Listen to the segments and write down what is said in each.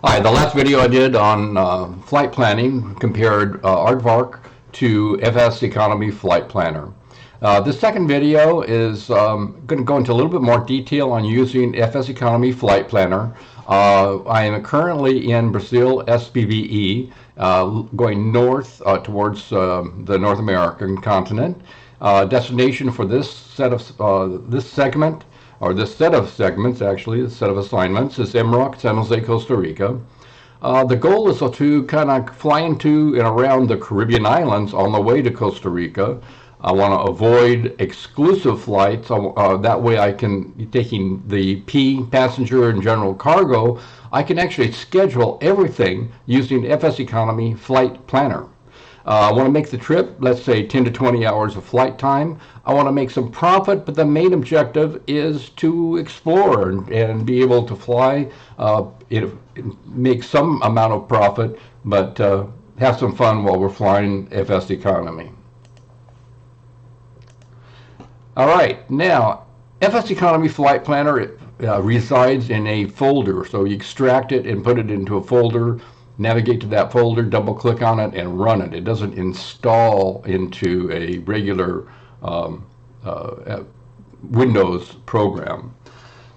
Hi, the last video I did on flight planning compared Aardvark to FSEconomy Flight Planner. This second video is going to go into a little bit more detail on using FSEconomy Flight Planner. I am currently in Brazil, SBBE, going north towards the North American continent. Destination for this set of this segment, or this set of segments, actually, this set of assignments, is MROC, San Jose, Costa Rica. The goal is to kind of fly into and around the Caribbean islands on the way to Costa Rica. I want to avoid exclusive flights. That way I can, taking the passenger and general cargo, I can actually schedule everything using FSEconomy Flight Planner. I want to make the trip, let's say 10 to 20 hours of flight time. I want to make some profit, but the main objective is to explore and be able to fly, make some amount of profit, but have some fun while we're flying FSEconomy. All right, now FSEconomy Flight Planner resides in a folder, so you extract it and put it into a folder. Navigate to that folder, double click on it, and run it. It doesn't install into a regular Windows program.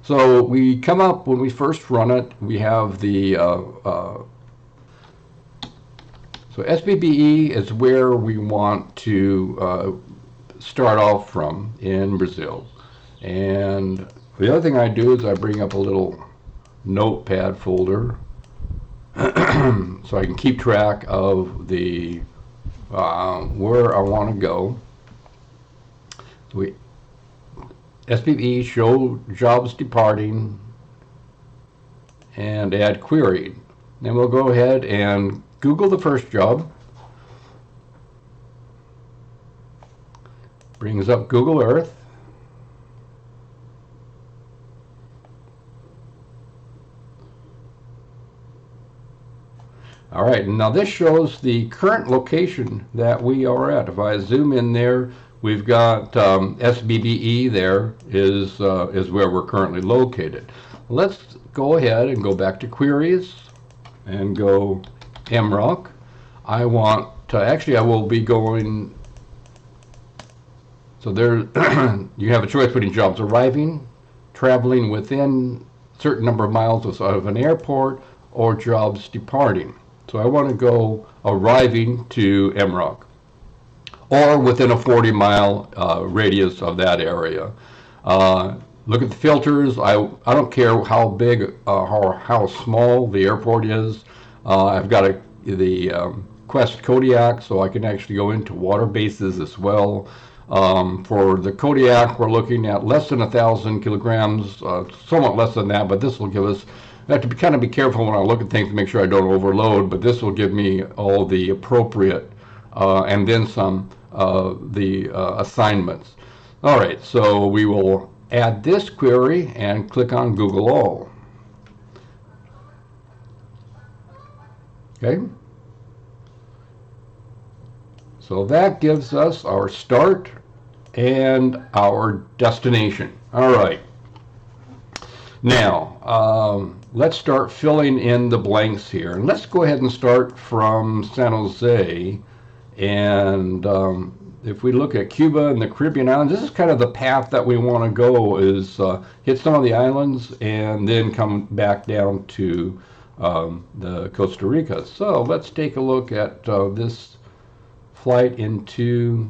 So we come up, when we first run it, we have the, so SBBE is where we want to start off from in Brazil. And the other thing I do is I bring up a little notepad folder so I can keep track of the where I want to go. SBE, show jobs departing, and add query. Then we'll go ahead and Google the first job. Brings up Google Earth. All right, now this shows the current location that we are at. If I zoom in there, we've got SBBE there is where we're currently located. Let's go ahead and go back to queries and go MROC. I want to, actually I will be going, so there you have a choice between jobs arriving, traveling within a certain number of miles of an airport, or jobs departing. So I want to go arriving to MROC, or within a 40-mile radius of that area. Look at the filters. I don't care how big or how small the airport is. I've got the Quest Kodiak, so I can actually go into water bases as well. For the Kodiak, we're looking at less than 1,000 kilograms, somewhat less than that, but this will give us, I have to kind of be careful when I look at things to make sure I don't overload, but this will give me all the appropriate and then some assignments. All right, so we will add this query and click on Google All. Okay. So that gives us our start and our destination. All right. Now, let's start filling in the blanks here. And let's go ahead and start from San Jose. And if we look at Cuba and the Caribbean islands, this is kind of the path that we want to go, is hit some of the islands and then come back down to the Costa Rica. So let's take a look at this flight into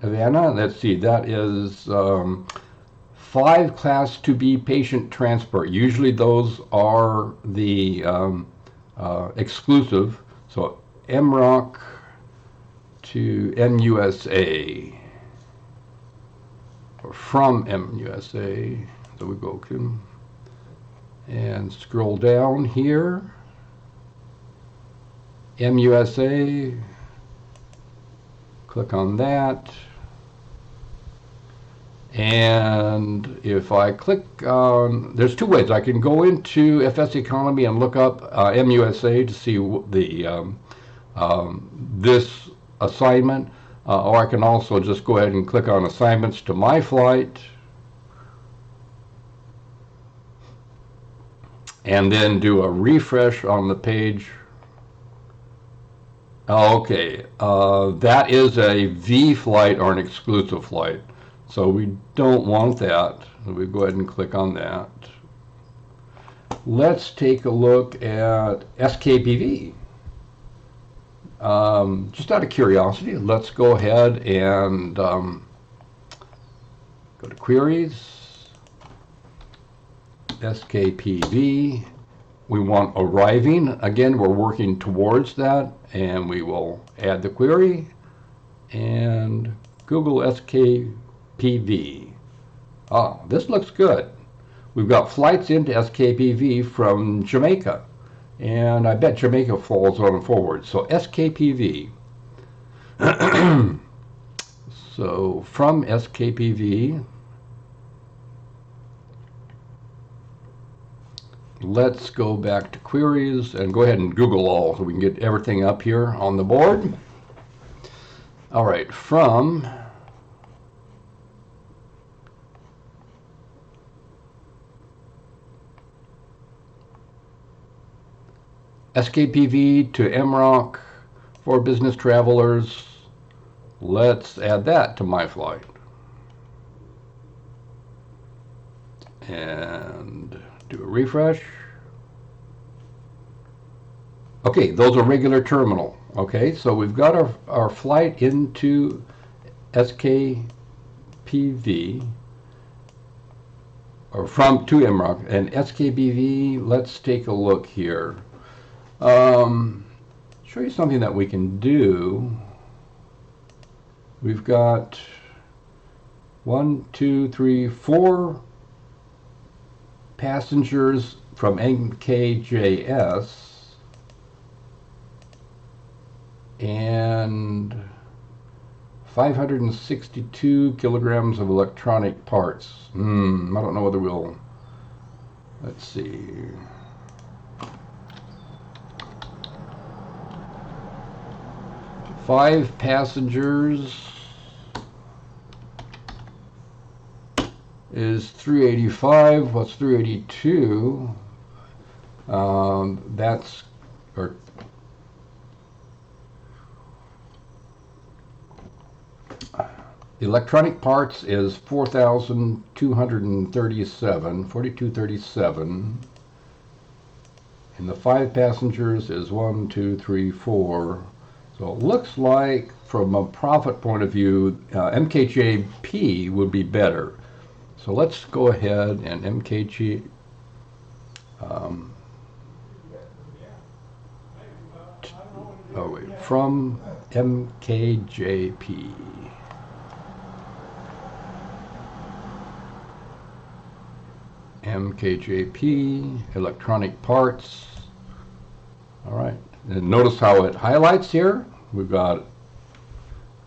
Havana. Let's see, that is 5 Class 2B patient transport. Usually those are the exclusive. So MROC to MUSA, or from MUSA. So we go and scroll down here. MUSA, click on that. And if I click on, there's 2 ways. I can go into FSEconomy and look up MUSA to see the this assignment, or I can also just go ahead and click on assignments to my flight and then do a refresh on the page. Okay, that is a V flight or an exclusive flight, so we don't want that. We go ahead and click on that. Let's take a look at SKPV. Just out of curiosity, let's go ahead and go to Queries, SKPV. We want arriving. Again, we're working towards that, and we will add the query and Google SKPV. Ah, this looks good. We've got flights into SKPV from Jamaica, and I bet Jamaica falls on forward. So SKPV. So from SKPV, let's go back to queries and go ahead and Google all so we can get everything up here on the board. All right, from SKPV to MROC for business travelers, let's add that to my flight. And do a refresh. Okay, those are regular terminal. Okay, so we've got our flight into SKPV, or from to MROC, and SKPV, let's take a look here. Show you something that we can do. We've got 1, 2, 3, 4 passengers from NKJS and 562 kilograms of electronic parts. I don't know whether we'll, let's see. Five passengers is 385. What's 382? That's, or the electronic parts is 4,237, 4237. And the 5 passengers is 1, 2, 3, 4. So it looks like, from a profit point of view, MKJP would be better. So let's go ahead and MKG, from MKJP. MKJP, electronic parts. All right, and notice how it highlights here. We've got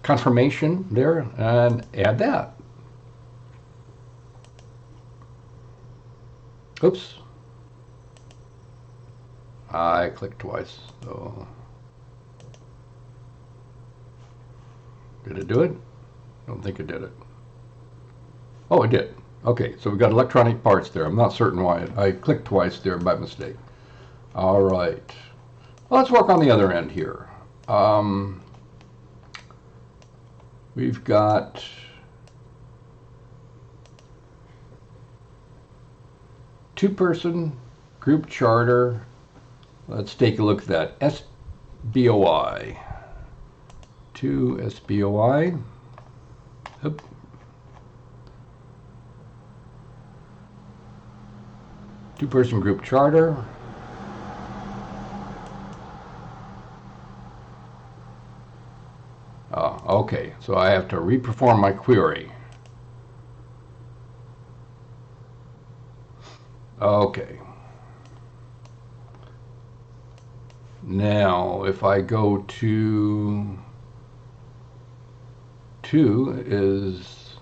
confirmation there, and add that. Oops. I clicked twice, so. Did it do it? I don't think it did it. Oh, it did. Okay, so we've got electronic parts there. I'm not certain why I clicked twice there by mistake. All right. Well, let's work on the other end here. We've got two-person group charter. Let's take a look at that. SBOI. 2 SBOI. Oop. Two-person group charter. Okay, so I have to reperform my query. Okay. Now, if I go to 2 is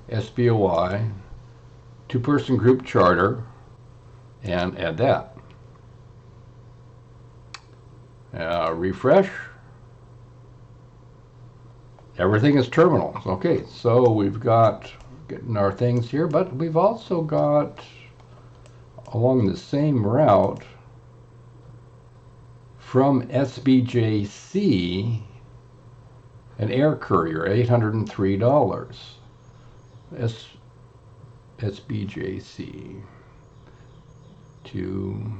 SBOI, two-person group charter, and add that. Refresh. Everything is terminals. Okay, so we've got getting our things here, but we've also got along the same route from SBJC an air courier, $803. SBJC to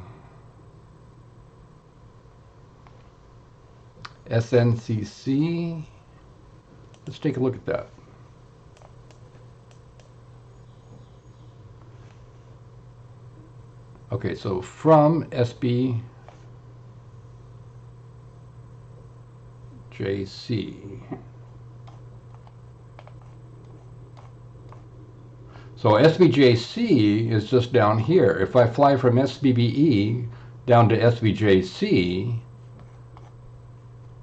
SNCC. Let's take a look at that. Okay, so from SBJC. So SBJC is just down here. If I fly from SBBE down to SBJC,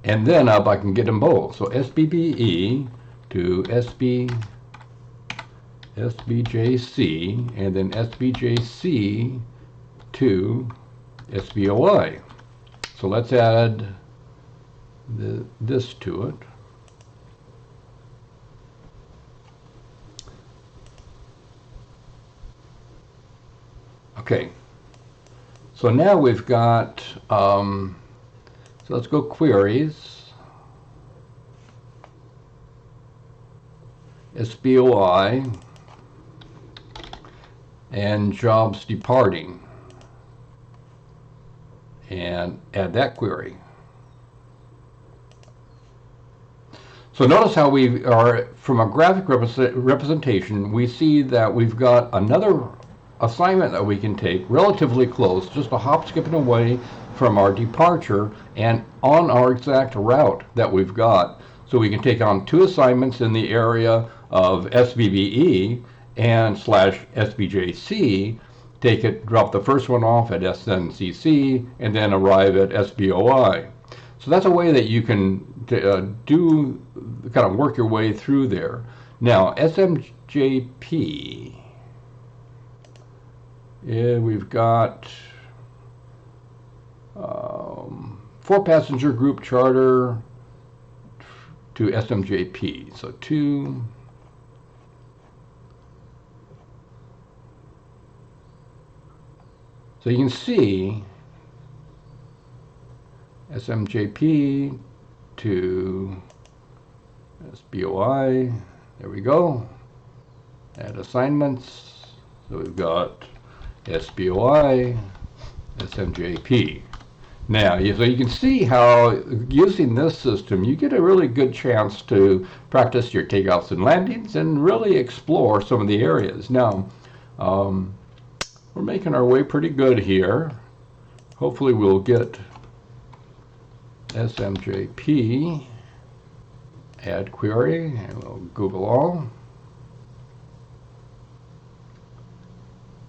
and then up, I can get them both. So SBBE to SBJC, and then SBJC to SBOI. So let's add this to it. Okay, so now we've got, so let's go queries, SBOI, and jobs departing, and add that query. So notice how we are, from a graphic representation, we see that we've got another assignment that we can take relatively close, just a hop, skipping away from our departure and on our exact route that we've got. So we can take on two assignments in the area of SBBE and /SBJC, drop the first one off at SNCC, and then arrive at SBOI. So that's a way that you can kind of work your way through there. Now, SMJP. Yeah, we've got 4-passenger group charter to SMJP. So 2. So you can see SMJP to SBOI. There we go. Add assignments. So we've got SBOI, SMJP. Now, so you can see how using this system, you get a really good chance to practice your takeoffs and landings and really explore some of the areas. Now, we're making our way pretty good here. Hopefully we'll get SMJP, add query, and we'll Google all.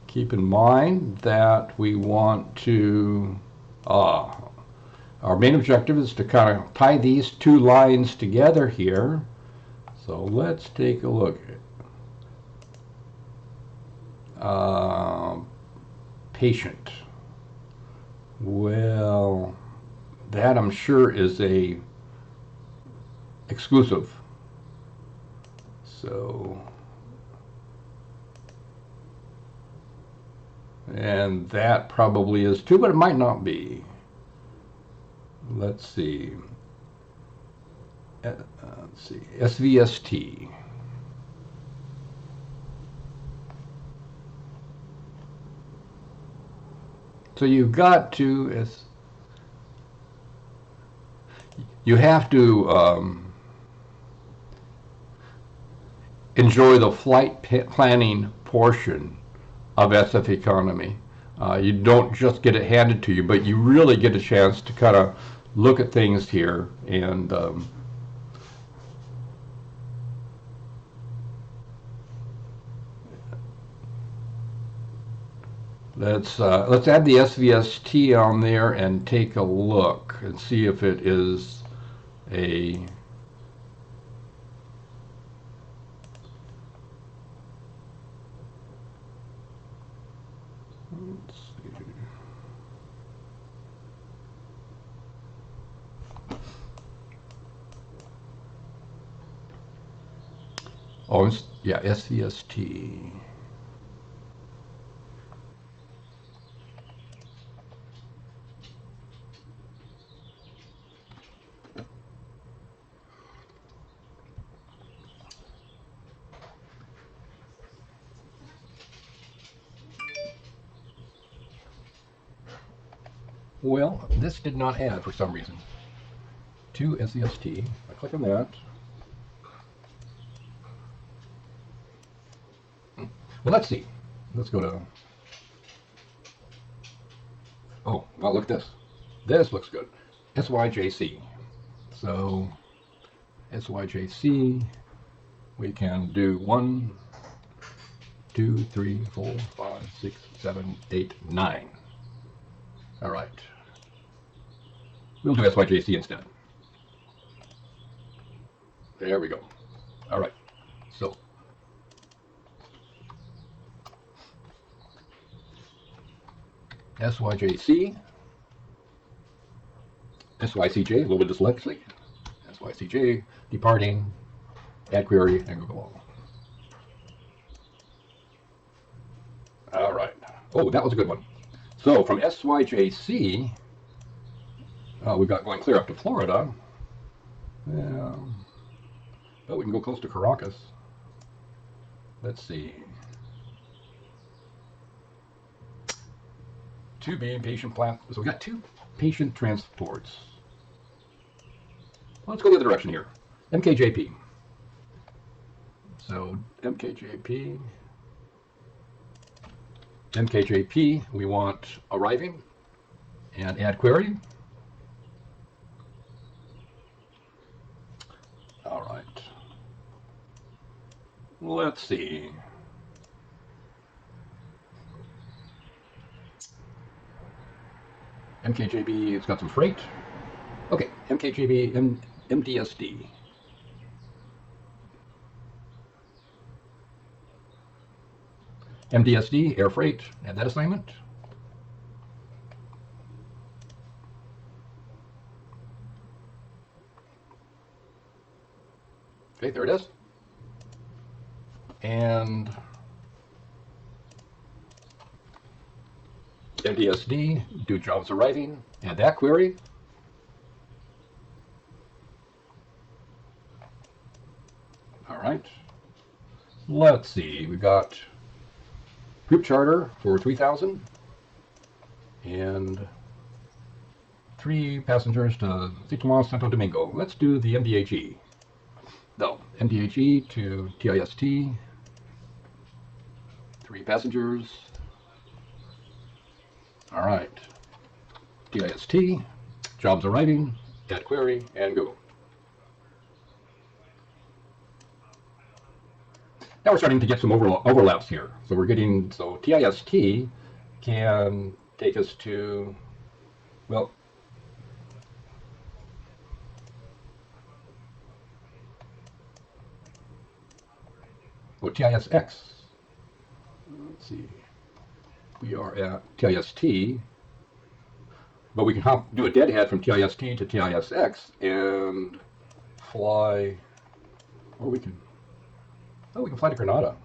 Keep in mind that we want to, our main objective is to kind of tie these two lines together here. So let's take a look at patient. Well, that I'm sure is a exclusive. So, and that probably is too, but it might not be. Let's see. SVST. So you've got to, you have to enjoy the flight planning portion of FSEconomy. You don't just get it handed to you, but you really get a chance to kind of look at things here and let's add the SVST on there and take a look and see if it is a Oh, yeah, SVST. Well, this did not add for some reason to SVST. I click on that. Well, let's see. Let's go to. Oh, well, look at this. This looks good. SYJC. So, SYJC, we can do 1, 2, 3, 4, 5, 6, 7, 8, 9. All right. We'll do SYJC instead. There we go. All right. So, SYJC, SYCJ, a little bit dyslexic. SYCJ, departing, add query, and Google all. All right. Oh, that was a good one. So from SYJC, we've got going clear up to Florida. Yeah. But we can go close to Caracas. Let's see. Two main patient platforms. So we got two patient transports. Let's go the other direction here. MKJP. So MKJP. MKJP, we want arriving and add query. All right. Let's see. MKJB, it's got some freight. Okay, MKJB, MDSD. MDSD, air freight, add that assignment. Okay, there it is. And MDSD, do jobs arriving, add that query. All right. Let's see, we got group charter for 3,000 and 3 passengers to Citlamar, Santo Domingo. Let's do the MDHE. No, MDHE to TIST, 3 passengers. All right, TIST, jobs arriving, add query, and go. Now we're starting to get some overlaps here. So we're getting, so TIST can take us to, well, TISX. Let's see. We are at TIST, but we can do a deadhead from TIST to TISX and fly, or we can fly to Granada.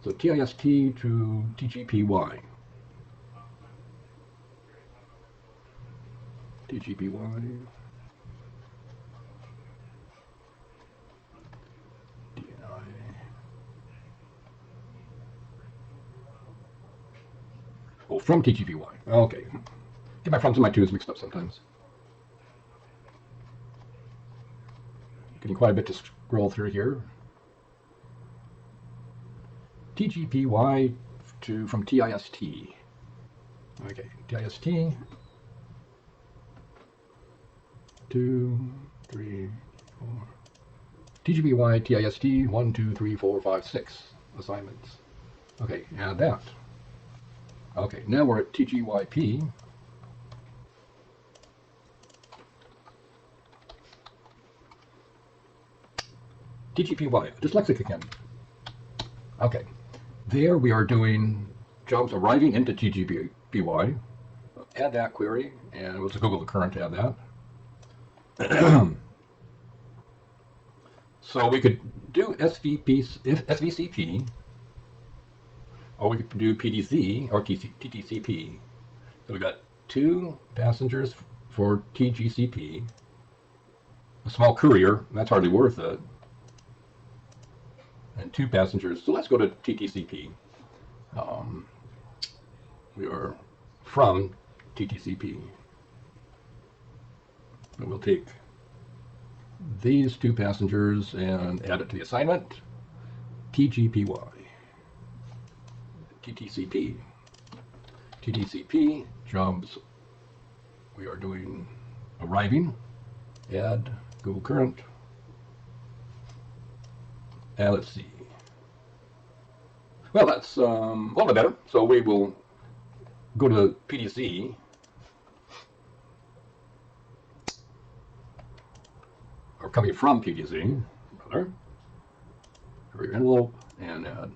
So TIST to TGPY. TGPY. Oh, from TGPY. Okay. Get my fronts and my twos mixed up sometimes. Getting quite a bit to scroll through here. TGPY from TIST. Okay, TIST. 2, 3, 4. TGPY, TIST, 1, 2, 3, 4, 5, 6 assignments. Okay, add that. Okay, now we're at TGYP. TGPY, dyslexic again. Okay, there we are doing jobs arriving into TGPY. Add that query, and we'll just Google the current to add that. So we could do SVCP, or we could do PDC or TTCP. So we got 2 passengers for TGCP, a small courier, that's hardly worth it, and 2 passengers. So let's go to TTCP. We are from TTCP. And we'll take these 2 passengers and add it to the assignment. TGPY. TTCP. TTCP jobs. We are doing arriving. Add Google Current. And let's see. Well, that's a little bit better. So we will go to PDC. Or coming from PDC, rather. Career envelope and add.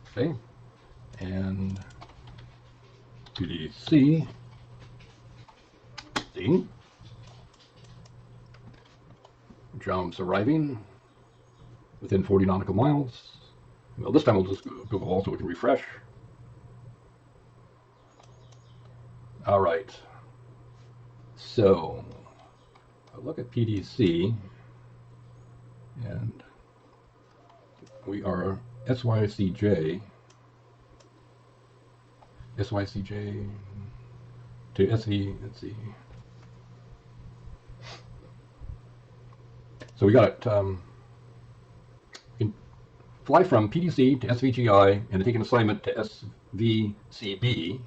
Okay. And PDC. See. Jobs arriving within 40 nautical miles. Well, this time we'll just Google all so we can refresh. All right. So I'll look at PDC, and we are SYCJ to SV, let's see. So we got it. You can fly from PDC to SVGI and take an assignment to SVCB.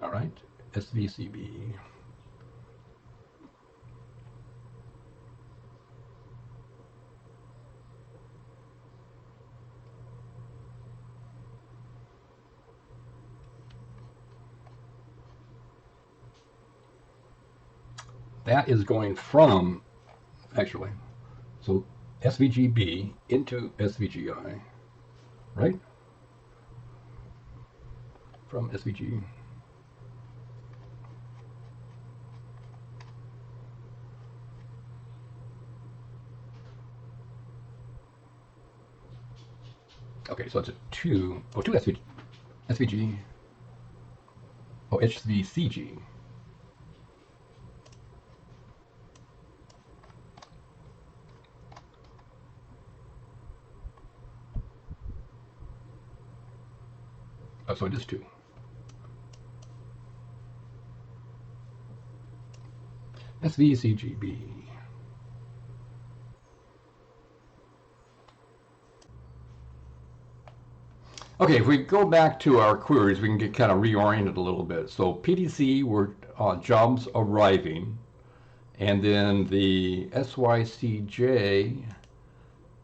All right, SVCB. That is going from, actually, so SVGB into SVGI, right? From SVG. Okay, so it's a two SVG, oh, HVCG. Oh, so it is 2. SVCGB. Okay, if we go back to our queries, we can get kind of reoriented a little bit. So PDC were jobs arriving, and then the SYCJ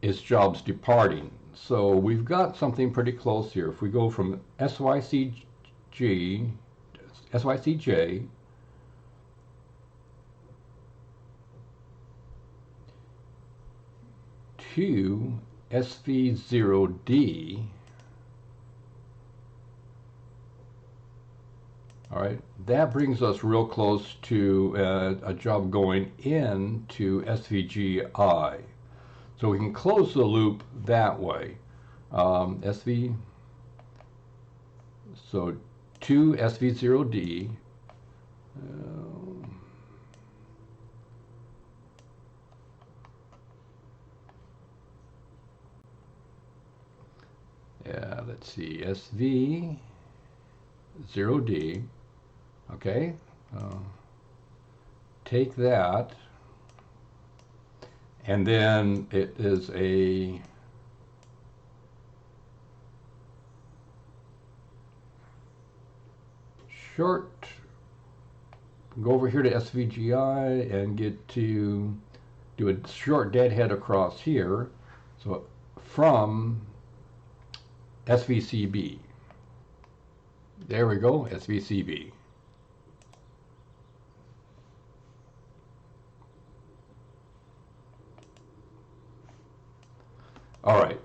is jobs departing. So we've got something pretty close here. If we go from SYCJ to SV0D, all right, that brings us real close to a job going into SVGI. So we can close the loop that way. SV, so to SV0D. Yeah, let's see, SV0D. Okay, take that. And then it is a short, go over here to SVGI and get to do a short deadhead across here. So from SVCB. There we go, SVCB. All right,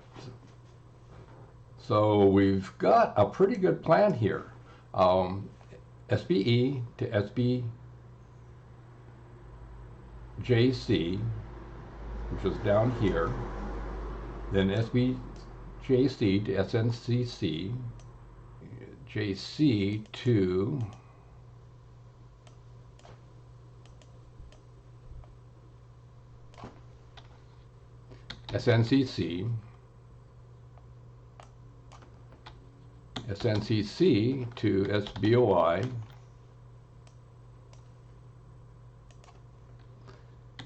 so we've got a pretty good plan here. SBE to SBJC, which is down here, then SBJC to SNCC, JC to SNCC, SNCC to SBOI,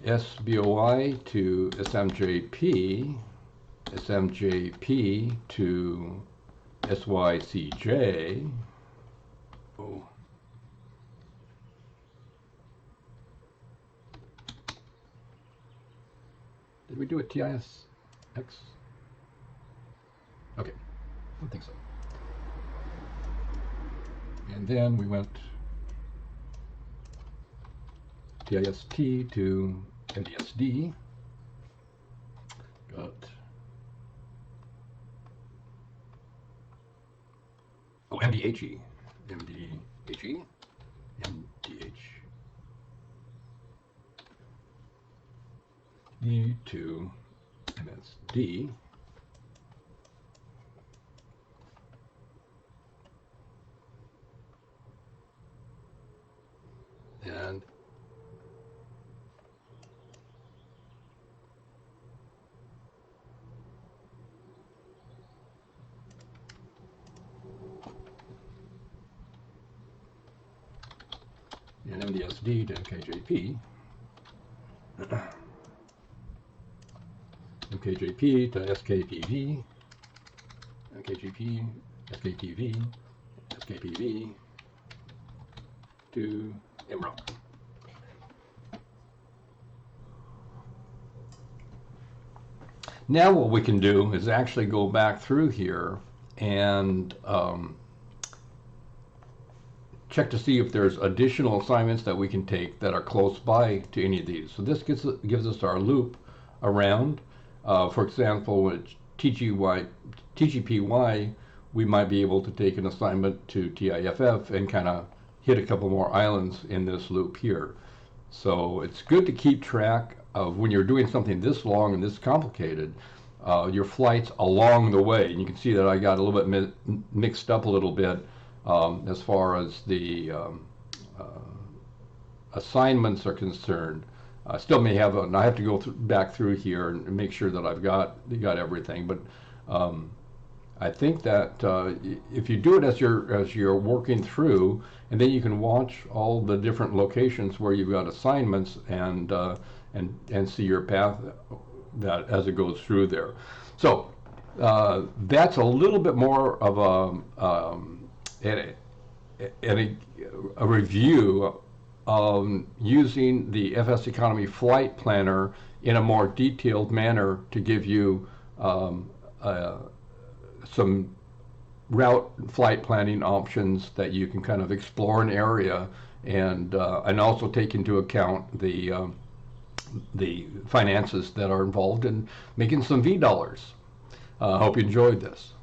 SBOI to SMJP, SMJP to SYCJ. Oh. Did we do a TISX? Okay, I don't think so. And then we went TIST to MDSD. Got MDHE, MDHE, MDHE to MSD. And MDSD to MKJP, MKJP to SKPV, MKJP, SKPV, SKPV to MRO. Now what we can do is actually go back through here and check to see if there's additional assignments that we can take that are close by to any of these. So this gives us our loop around. For example, with TGPY, we might be able to take an assignment to TIFF and kind of hit a couple more islands in this loop here. So it's good to keep track of when you're doing something this long and this complicated, your flights along the way. And you can see that I got a little bit mixed up a little bit as far as the assignments are concerned. I still may have and I have to go back through here and make sure that I've got everything. But I think that if you do it as you're working through, and then you can watch all the different locations where you've got assignments and see your path that as it goes through there. So that's a little bit more of a review of using the FSEconomy Flight Planner in a more detailed manner to give you some route flight planning options that you can kind of explore an area and also take into account the finances that are involved in making some V dollars. Hope you enjoyed this.